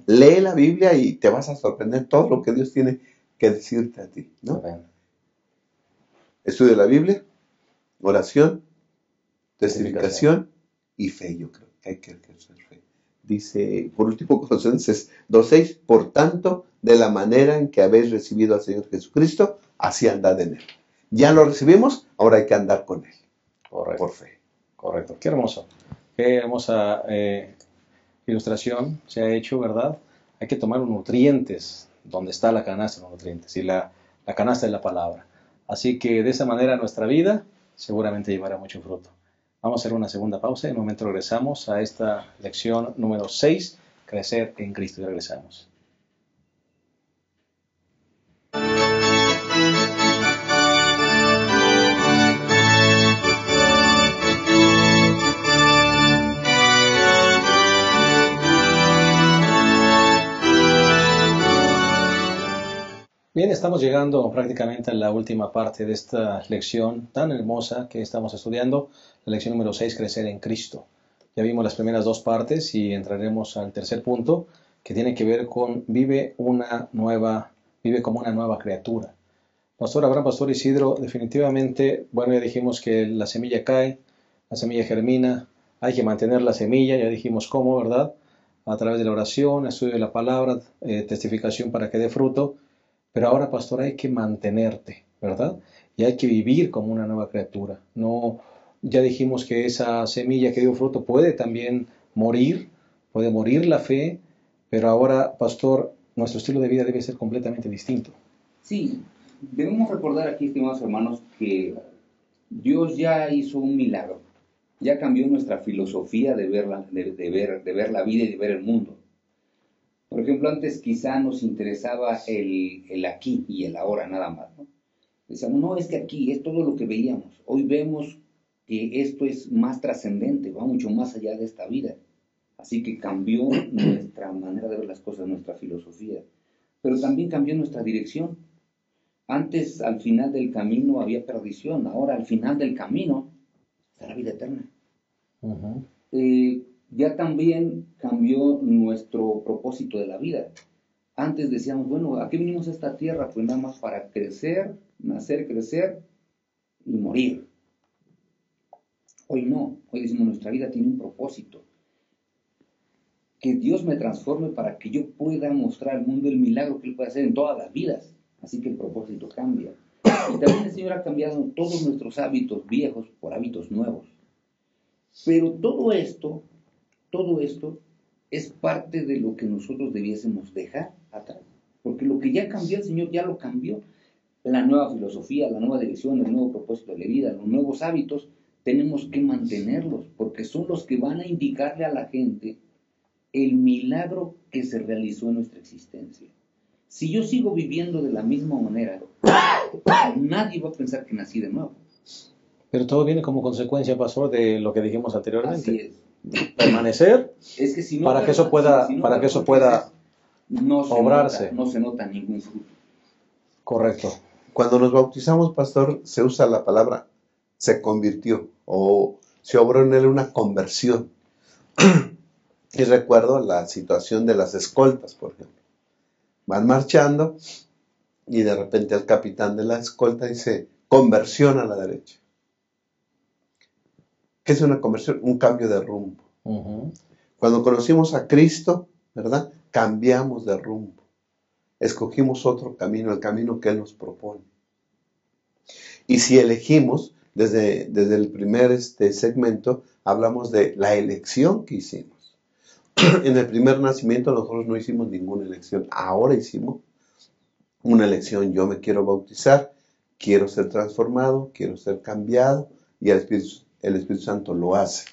[SPEAKER 3] Lee la Biblia y te vas a sorprender todo lo que Dios tiene que decirte a ti, ¿no?
[SPEAKER 1] Amén.
[SPEAKER 3] Estudio la Biblia, oración, testificación y fe. Yo creo que hay que ejercer fe. Dice, por último, Colosenses 2:6, por tanto, de la manera en que habéis recibido al Señor Jesucristo, así andad en Él. Ya lo recibimos, ahora hay que andar con Él.
[SPEAKER 1] Correcto.
[SPEAKER 3] Por fe.
[SPEAKER 1] Correcto. Qué hermoso. Qué hermosa ilustración se ha hecho, ¿verdad? Hay que tomar los nutrientes, donde está la canasta de los nutrientes, y la canasta es la palabra. Así que de esa manera nuestra vida seguramente llevará mucho fruto. Vamos a hacer una segunda pausa y en un momento regresamos a esta lección número 6, crecer en Cristo. Y regresamos. Bien, estamos llegando prácticamente a la última parte de esta lección tan hermosa que estamos estudiando, la lección número 6, crecer en Cristo. Ya vimos las primeras dos partes y entraremos al tercer punto, que tiene que ver con vive como una nueva criatura. Pastor Abraham, Pastor Isidro, definitivamente, bueno, ya dijimos que la semilla cae, la semilla germina, hay que mantener la semilla, ya dijimos cómo, ¿verdad? A través de la oración, estudio de la palabra, testificación para que dé fruto. Pero ahora, pastor, hay que mantenerte, ¿verdad? Y hay que vivir como una nueva criatura. No, ya dijimos que esa semilla que dio fruto puede también morir, puede morir la fe, pero ahora, pastor, nuestro estilo de vida debe ser completamente distinto.
[SPEAKER 2] Sí, debemos recordar aquí, estimados hermanos, que Dios ya hizo un milagro. Ya cambió nuestra filosofía de ver la vida y de ver el mundo. Por ejemplo, antes quizá nos interesaba el aquí y el ahora nada más, ¿no? Decíamos, no, es que aquí es todo lo que veíamos. Hoy vemos que esto es más trascendente, va mucho más allá de esta vida. Así que cambió nuestra manera de ver las cosas, nuestra filosofía. Pero también cambió nuestra dirección. Antes, al final del camino había perdición. Ahora, al final del camino, está la vida eterna.
[SPEAKER 1] Uh-huh.
[SPEAKER 2] Ya también cambió nuestro propósito de la vida. Antes decíamos, bueno, ¿a qué vinimos a esta tierra? Pues nada más para crecer, nacer, crecer y morir. Hoy no, hoy decimos, nuestra vida tiene un propósito. Que Dios me transforme para que yo pueda mostrar al mundo el milagro que Él puede hacer en todas las vidas. Así que el propósito cambia. Y también el Señor ha cambiado todos nuestros hábitos viejos por hábitos nuevos. Pero todo esto es parte de lo que nosotros debiésemos dejar atrás. Porque lo que ya cambió el Señor ya lo cambió. La nueva filosofía, la nueva dirección, el nuevo propósito de la vida, los nuevos hábitos, tenemos que mantenerlos, porque son los que van a indicarle a la gente el milagro que se realizó en nuestra existencia. Si yo sigo viviendo de la misma manera, nadie va a pensar que nací de nuevo.
[SPEAKER 1] Pero todo viene como consecuencia, pastor, de lo que dijimos anteriormente.
[SPEAKER 2] Así es.
[SPEAKER 1] Permanecer,
[SPEAKER 2] Es que si no
[SPEAKER 1] para que eso pueda
[SPEAKER 2] no
[SPEAKER 1] obrarse.
[SPEAKER 2] No se nota ningún fruto.
[SPEAKER 1] Correcto.
[SPEAKER 3] Cuando nos bautizamos, pastor, se usa la palabra se convirtió o se obró en él una conversión. Y recuerdo la situación de las escoltas, por ejemplo. Van marchando y de repente el capitán de la escolta dice conversión a la derecha. ¿Qué es una conversión? Un cambio de rumbo.
[SPEAKER 1] Uh-huh.
[SPEAKER 3] Cuando conocimos a Cristo, ¿verdad? Cambiamos de rumbo. escogimos otro camino, el camino que Él nos propone. Y si elegimos, desde el primer segmento, hablamos de la elección que hicimos. En el primer nacimiento nosotros no hicimos ninguna elección, ahora hicimos una elección. Yo me quiero bautizar, quiero ser transformado, quiero ser cambiado, y el Espíritu Santo lo hace.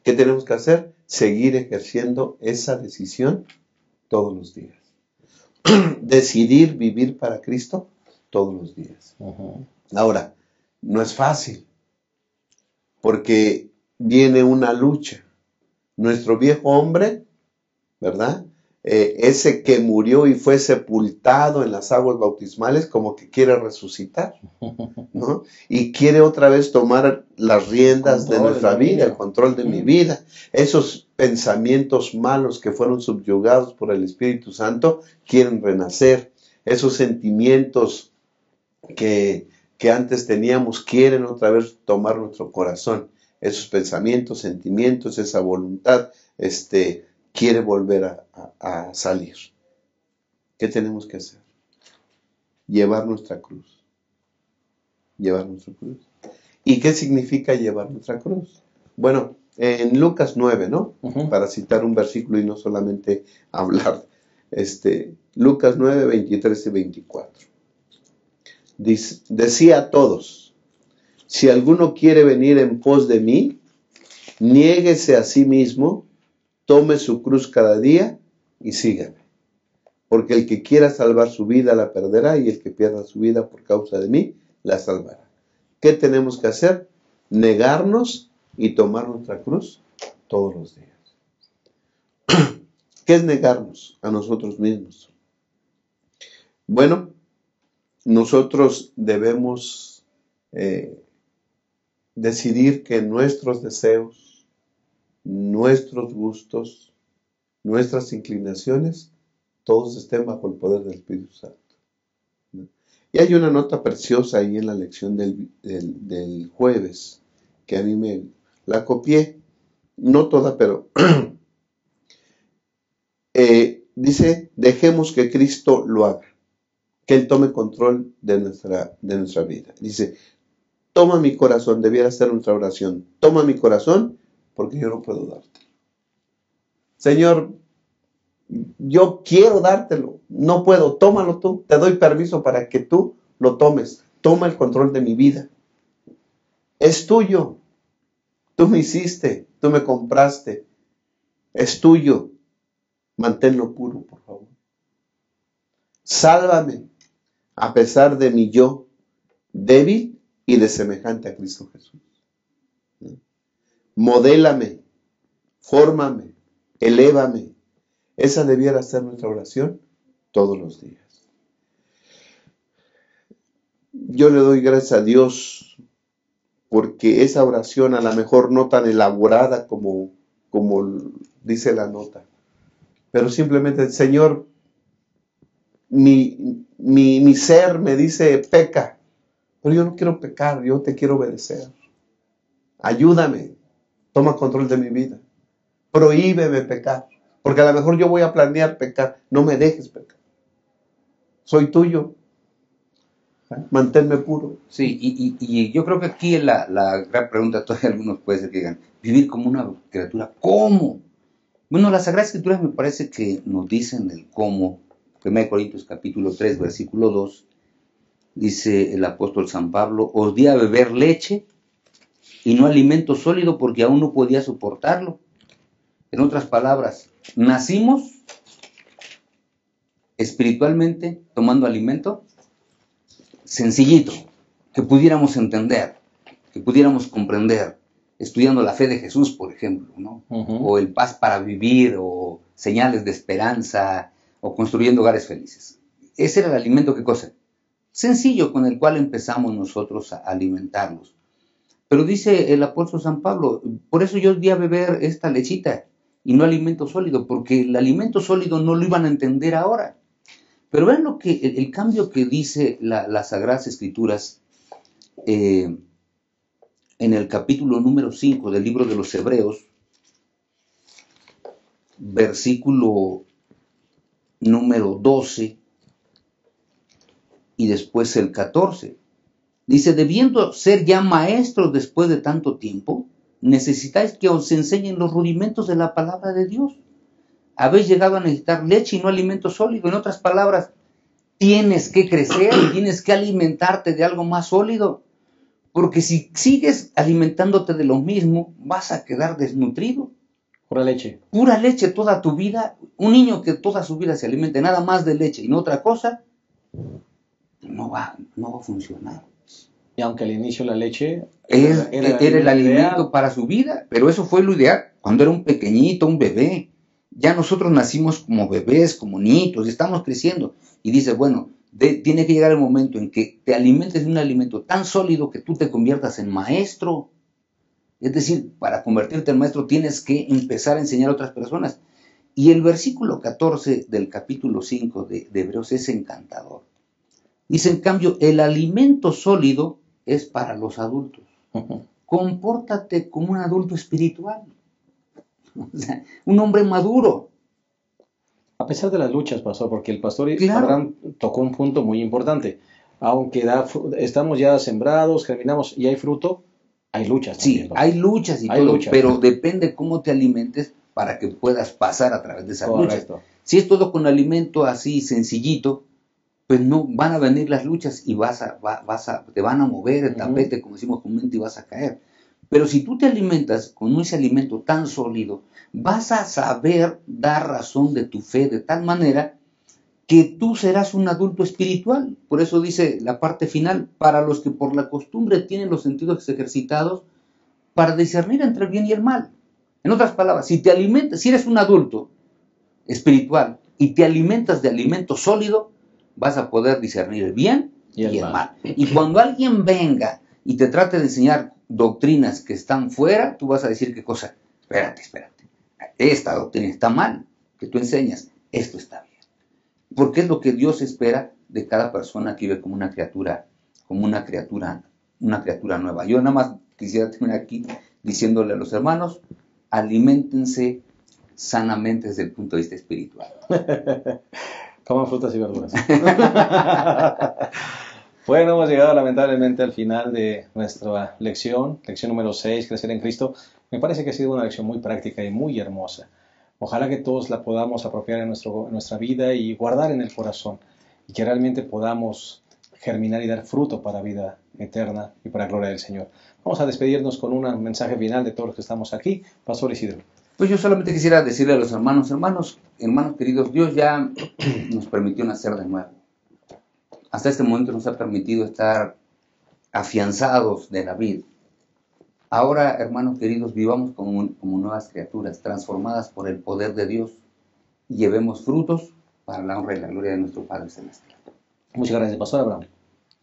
[SPEAKER 3] ¿Qué tenemos que hacer? Seguir ejerciendo esa decisión todos los días. Decidir vivir para Cristo todos los días. Ahora, no es fácil, porque viene una lucha. Nuestro viejo hombre, ¿verdad? Ese que murió y fue sepultado en las aguas bautismales, como que quiere resucitar, ¿no? Y quiere otra vez tomar las riendas de nuestra vida, el control de mi vida. Esos pensamientos malos que fueron subyugados por el Espíritu Santo quieren renacer. Esos sentimientos que antes teníamos quieren otra vez tomar nuestro corazón. Esos pensamientos, sentimientos, esa voluntad, quiere volver a salir. ¿Qué tenemos que hacer? Llevar nuestra cruz. Llevar nuestra cruz. ¿Y qué significa llevar nuestra cruz? Bueno, en Lucas 9, ¿no? Para citar un versículo y no solamente hablar. Lucas 9, 23 y 24. Decía a todos: si alguno quiere venir en pos de mí, niéguese a sí mismo, tome su cruz cada día y sígame. Porque el que quiera salvar su vida la perderá, y el que pierda su vida por causa de mí la salvará. ¿Qué tenemos que hacer? Negarnos y tomar nuestra cruz todos los días. ¿Qué es negarnos a nosotros mismos? Bueno, nosotros debemos decidir que nuestros deseos, nuestros gustos, nuestras inclinaciones, todos estén bajo el poder del Espíritu Santo. Y hay una nota preciosa ahí en la lección del jueves, que a mí me la copié, no toda, pero dice: dejemos que Cristo lo haga, que Él tome control de nuestra vida. Dice: toma mi corazón, debiera ser nuestra oración. Toma mi corazón, porque yo no puedo darte. Señor, yo quiero dártelo, no puedo, tómalo tú. Te doy permiso para que tú lo tomes. Toma el control de mi vida. Es tuyo. Tú me hiciste, tú me compraste. Es tuyo. Manténlo puro, por favor. Sálvame a pesar de mi yo débil y de semejante a Cristo Jesús. Modélame, fórmame, elévame. Esa debiera ser nuestra oración todos los días. Yo le doy gracias a Dios porque esa oración, a lo mejor no tan elaborada como dice la nota, pero simplemente: Señor, mi ser me dice peca, pero yo no quiero pecar, yo te quiero obedecer. Ayúdame, toma control de mi vida, prohíbeme pecar, porque a lo mejor yo voy a planear pecar. No me dejes pecar, soy tuyo, manténme puro.
[SPEAKER 2] Sí, y yo creo que aquí la gran pregunta, todavía algunos puede ser que digan: vivir como una criatura, ¿cómo? Bueno, las Sagradas Escrituras me parece que nos dicen el cómo. 1 Corintios capítulo 3, versículo 2, dice el apóstol San Pablo: os di a beber leche y no alimento sólido, porque aún no podía soportarlo. En otras palabras, nacimos espiritualmente tomando alimento sencillito, que pudiéramos entender, que pudiéramos comprender, estudiando la fe de Jesús, por ejemplo, ¿no? O el paz para vivir, o señales de esperanza, o construyendo hogares felices. Ese era el alimento, ¿qué cosa? Sencillo, con el cual empezamos nosotros a alimentarnos. Pero dice el apóstol San Pablo: por eso yo di a beber esta lechita y no alimento sólido, porque el alimento sólido no lo iban a entender ahora. Pero vean el cambio que dice las Sagradas Escrituras en el capítulo número 5 del libro de los Hebreos, versículo número 12 y después el 14. Dice, debiendo ser ya maestros después de tanto tiempo, necesitáis que os enseñen los rudimentos de la palabra de Dios. Habéis llegado a necesitar leche y no alimento sólido. En otras palabras, tienes que crecer, tienes que alimentarte de algo más sólido. Porque si sigues alimentándote de lo mismo, vas a quedar desnutrido.
[SPEAKER 1] Pura leche.
[SPEAKER 2] Pura leche toda tu vida. Un niño que toda su vida se alimente nada más de leche y no otra cosa, no va a funcionar.
[SPEAKER 1] Y aunque al inicio la leche
[SPEAKER 2] Era el alimento para su vida, pero eso fue lo ideal cuando era un pequeñito, un bebé. Ya nosotros nacimos como bebés, como niños, y estamos creciendo. Y dice, bueno, tiene que llegar el momento en que te alimentes de un alimento tan sólido que tú te conviertas en maestro. Es decir, para convertirte en maestro tienes que empezar a enseñar a otras personas. Y el versículo 14 del capítulo 5 de Hebreos es encantador. Dice, en cambio, el alimento sólido es para los adultos. Compórtate como un adulto espiritual. O sea, un hombre maduro.
[SPEAKER 1] A pesar de las luchas, pastor, porque el pastor
[SPEAKER 2] Claro.
[SPEAKER 1] Abraham tocó un punto muy importante. Aunque estamos ya sembrados, germinamos y hay fruto, hay luchas.
[SPEAKER 2] Sí,
[SPEAKER 1] también, pastor.
[SPEAKER 2] hay luchas y
[SPEAKER 1] Hay
[SPEAKER 2] todo,
[SPEAKER 1] luchas.
[SPEAKER 2] pero depende cómo te alimentes para que puedas pasar a través de esas luchas.
[SPEAKER 1] Correcto.
[SPEAKER 2] Si es todo con alimento así sencillito, pues no van a venir las luchas y te van a mover el tapete, como decimos comúnmente, y vas a caer. Pero si tú te alimentas con ese alimento tan sólido, vas a saber dar razón de tu fe de tal manera que tú serás un adulto espiritual. Por eso dice la parte final, para los que por la costumbre tienen los sentidos ejercitados para discernir entre el bien y el mal. En otras palabras, si eres un adulto espiritual y te alimentas de alimento sólido, vas a poder discernir el bien y el mal. Y cuando alguien venga y te trate de enseñar doctrinas que están fuera, tú vas a decir, ¿qué cosa? Espérate. Esta doctrina está mal, que tú enseñas. Esto está bien. Porque es lo que Dios espera de cada persona que vive como una criatura nueva. Yo nada más quisiera terminar aquí diciéndole a los hermanos, aliméntense sanamente desde el punto de vista espiritual.
[SPEAKER 1] Coman frutas y verduras. Bueno, hemos llegado lamentablemente al final de nuestra lección número 6, Crecer en Cristo. Me parece que ha sido una lección muy práctica y muy hermosa. Ojalá que todos la podamos apropiar en nuestra vida y guardar en el corazón, y que realmente podamos germinar y dar fruto para vida eterna y para la gloria del Señor. Vamos a despedirnos con un mensaje final de todos los que estamos aquí. Pastor Isidro.
[SPEAKER 2] Pues yo solamente quisiera decirle a los hermanos queridos, Dios ya nos permitió nacer de nuevo. Hasta este momento nos ha permitido estar afianzados de la vida. Ahora, hermanos queridos, vivamos como nuevas criaturas, transformadas por el poder de Dios, y llevemos frutos para la honra y la gloria de nuestro Padre Celestial.
[SPEAKER 1] Muchas gracias, Pastor Abraham.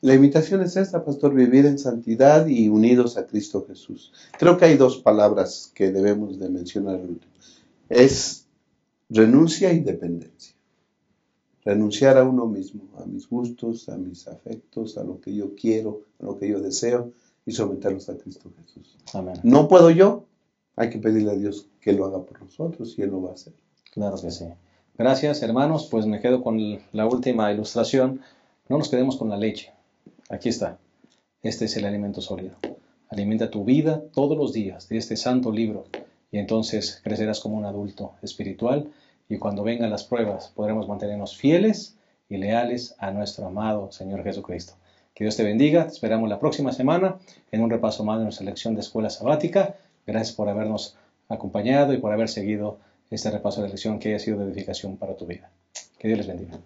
[SPEAKER 3] La invitación es esta, pastor, vivir en santidad y unidos a Cristo Jesús. Creo que hay dos palabras que debemos de mencionar. Es renuncia y dependencia. Renunciar a uno mismo, a mis gustos, a mis afectos, a lo que yo quiero, a lo que yo deseo, y someterlos a Cristo Jesús.
[SPEAKER 1] Amén.
[SPEAKER 3] No puedo yo, hay que pedirle a Dios que lo haga por nosotros y Él lo va a hacer.
[SPEAKER 1] Claro que sí. Gracias, hermanos. Pues me quedo con la última ilustración. No nos quedemos con la leche. Aquí está. Este es el alimento sólido. Alimenta tu vida todos los días de este santo libro, y entonces crecerás como un adulto espiritual, y cuando vengan las pruebas podremos mantenernos fieles y leales a nuestro amado Señor Jesucristo. Que Dios te bendiga. Te esperamos la próxima semana en un repaso más de nuestra lección de escuela sabática. Gracias por habernos acompañado y por haber seguido este repaso de lección que haya sido de edificación para tu vida. Que Dios les bendiga.